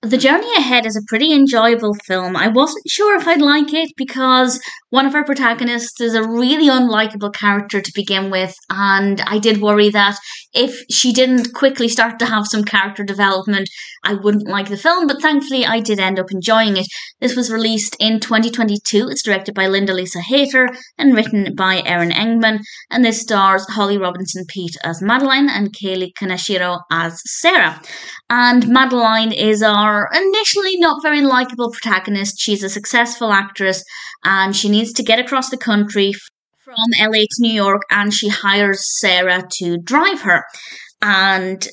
The Journey Ahead is a pretty enjoyable film. I wasn't sure if I'd like it because one of our protagonists is a really unlikable character to begin with, and I did worry that if she didn't quickly start to have some character development, I wouldn't like the film, but thankfully I did end up enjoying it. This was released in 2022. It's directed by Linda Lisa Hayter and written by Erin Engman, and this stars Holly Robinson Peete as Madeline and Kaylee Kaneshiro as Sarah. And Madeline is our initially not very likable protagonist. She's a successful actress and she needs to get across the country from LA to New York, and she hires Sarah to drive her. And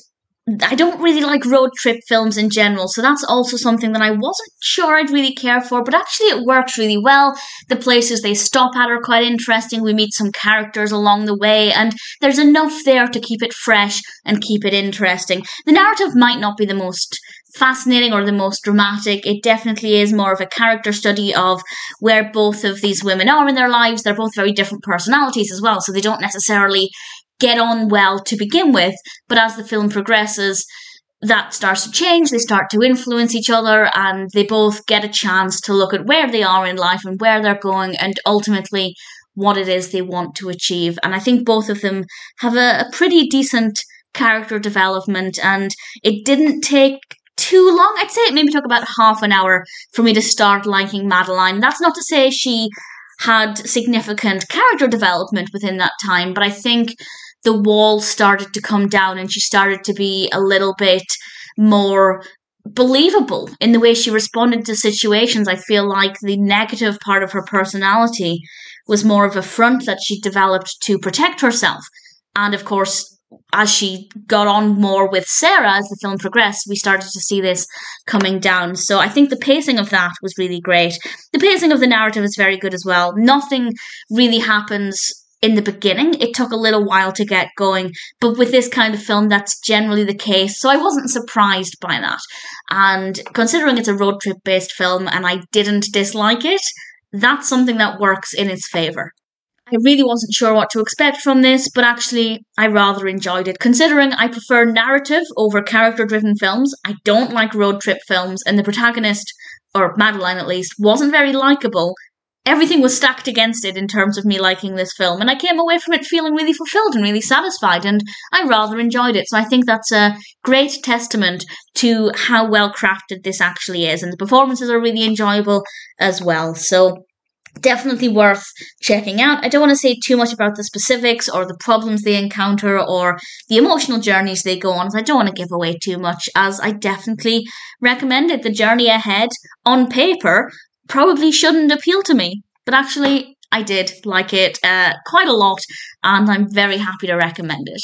I don't really like road trip films in general, so that's also something that I wasn't sure I'd really care for, but actually it works really well. The places they stop at are quite interesting. We meet some characters along the way, and there's enough there to keep it fresh and keep it interesting. The narrative might not be the most fascinating or the most dramatic. It definitely is more of a character study of where both of these women are in their lives. They're both very different personalities as well, so they don't necessarily get on well to begin with, but as the film progresses, that starts to change. They start to influence each other, and they both get a chance to look at where they are in life and where they're going, and ultimately what it is they want to achieve. And I think both of them have a pretty decent character development, and it didn't take too long. I'd say it maybe took about half an hour for me to start liking Madeline. That's not to say she had significant character development within that time, but I think the wall started to come down and she started to be a little bit more believable in the way she responded to situations. I feel like the negative part of her personality was more of a front that she developed to protect herself. And of course, as she got on more with Sarah as the film progressed, we started to see this coming down. So I think the pacing of that was really great. The pacing of the narrative is very good as well. Nothing really happens in the beginning. It took a little while to get going, but with this kind of film, that's generally the case. So I wasn't surprised by that. And considering it's a road trip based film and I didn't dislike it, that's something that works in its favour. I really wasn't sure what to expect from this, but actually I rather enjoyed it. Considering I prefer narrative over character-driven films, I don't like road trip films, and the protagonist, or Madeline at least, wasn't very likeable. Everything was stacked against it in terms of me liking this film, and I came away from it feeling really fulfilled and really satisfied, and I rather enjoyed it. So I think that's a great testament to how well crafted this actually is, and the performances are really enjoyable as well. So definitely worth checking out. I don't want to say too much about the specifics or the problems they encounter or the emotional journeys they go on, so I don't want to give away too much, as I definitely recommend it. The Journey Ahead, on paper, probably shouldn't appeal to me, but actually I did like it quite a lot, and I'm very happy to recommend it.